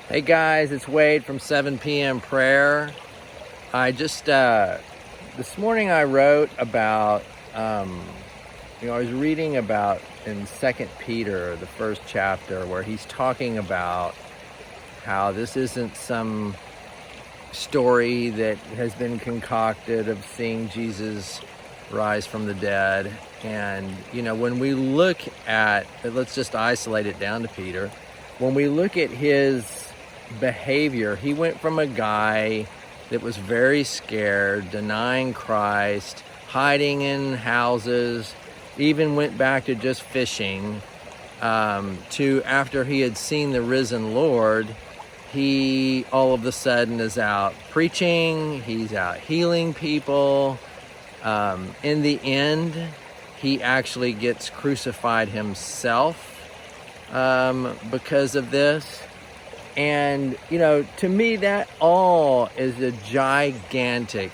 Hey guys, it's Wade from 7 p.m. Prayer. This morning I wrote about, I was reading about in 2 Peter, the first chapter, where he's talking about how this isn't some story that has been concocted of seeing Jesus rise from the dead. And, when we look at, let's just isolate it down to Peter. When we look at his behavior, he went from a guy that was very scared, denying Christ, hiding in houses, even went back to just fishing, to after he had seen the risen Lord, he all of a sudden is out preaching, he's out healing people. In the end, he actually gets crucified himself because of this. And, to me, that all is a gigantic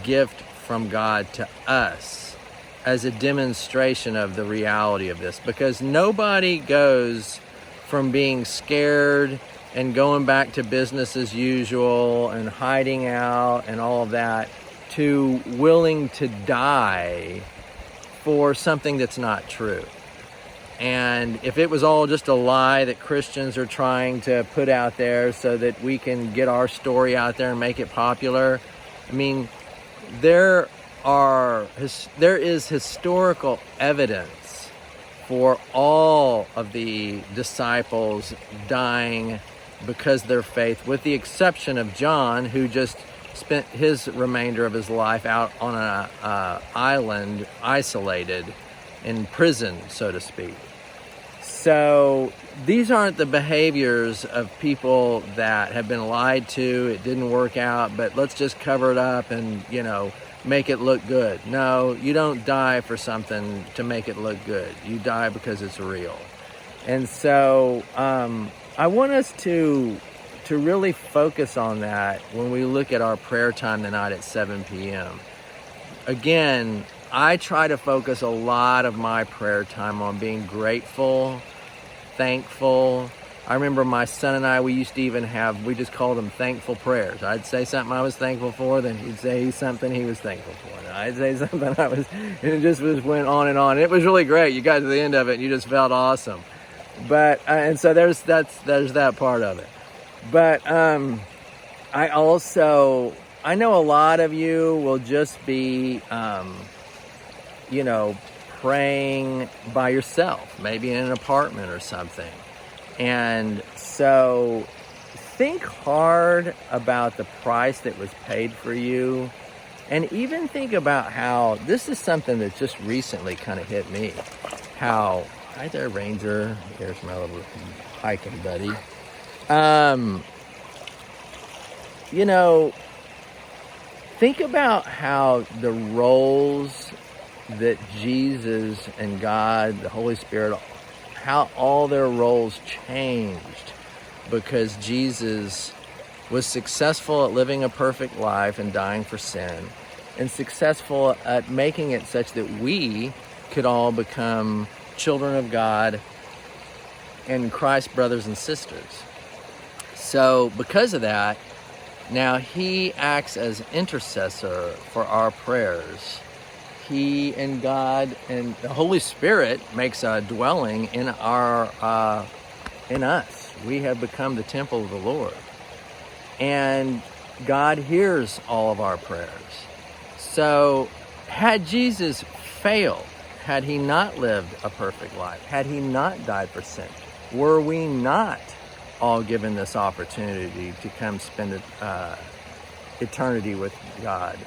gift from God to us as a demonstration of the reality of this. Because nobody goes from being scared and going back to business as usual and hiding out and all of that to willing to die for something that's not true. And if it was all just a lie that Christians are trying to put out there so that we can get our story out there and make it popular, there is historical evidence for all of the disciples dying because of their faith, with the exception of John, who just spent his remainder of his life out on an island, isolated, in prison, so to speak. So these aren't the behaviors of people that have been lied to. It didn't work out, but let's just cover it up and, make it look good. No, you don't die for something to make it look good. You die because it's real. And so I want us to really focus on that when we look at our prayer time tonight at 7 p.m. Again, I try to focus a lot of my prayer time on being grateful, thankful. I remember my son and I, we just called them thankful prayers. I'd say something I was thankful for, then he'd say something he was thankful for. And I'd say something and it just went on and on. And it was really great. You got to the end of it and you just felt awesome. But, and so there's that part of it. But I know a lot of you will just be, praying by yourself, maybe in an apartment or something. And so think hard about the price that was paid for you. And even think about how, this is something that just recently kind of hit me. How, hi there, Ranger. Here's my little hiking buddy. Think about how the roles that Jesus and God, the Holy Spirit, how all their roles changed because Jesus was successful at living a perfect life and dying for sin, and successful at making it such that we could all become children of God and Christ's brothers and sisters. So because of that, now he acts as intercessor for our prayers. He and God and the Holy Spirit makes a dwelling in in us. We have become the temple of the Lord. And God hears all of our prayers. So had Jesus failed, had he not lived a perfect life, had he not died for sin, were we not all given this opportunity to come spend eternity with God,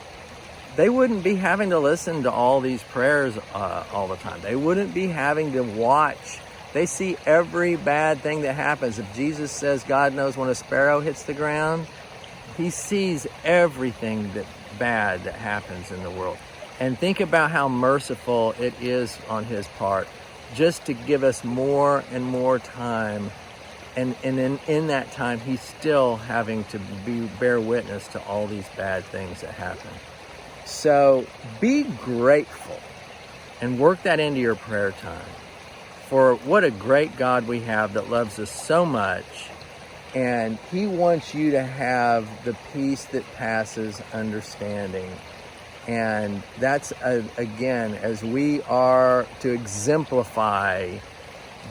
they wouldn't be having to listen to all these prayers all the time. They wouldn't be having to watch. They see every bad thing that happens. If Jesus says God knows when a sparrow hits the ground, he sees everything bad that happens in the world. And think about how merciful it is on his part just to give us more and more time. And in that time, he's still having to bear witness to all these bad things that happen. So be grateful and work that into your prayer time for what a great God we have that loves us so much And he wants you to have the peace that passes understanding. And that's, again, as we are to exemplify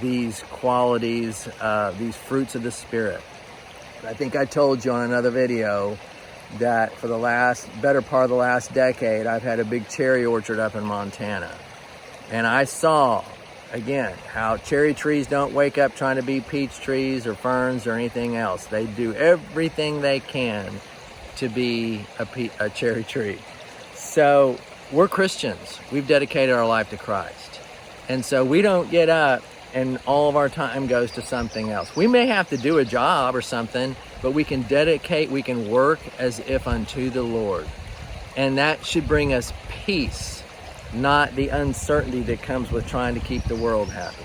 these qualities, these fruits of the Spirit. I think I told you on another video that for the better part of the last decade, I've had a big cherry orchard up in Montana. And I saw, again, how cherry trees don't wake up trying to be peach trees or ferns or anything else. They do everything they can to be a cherry tree. So we're Christians. We've dedicated our life to Christ. And so we don't get up and all of our time goes to something else. We may have to do a job or something, but we can work as if unto the Lord. And that should bring us peace, not the uncertainty that comes with trying to keep the world happy.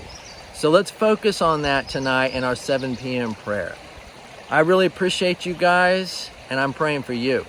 So let's focus on that tonight in our 7 p.m. prayer. I really appreciate you guys, and I'm praying for you.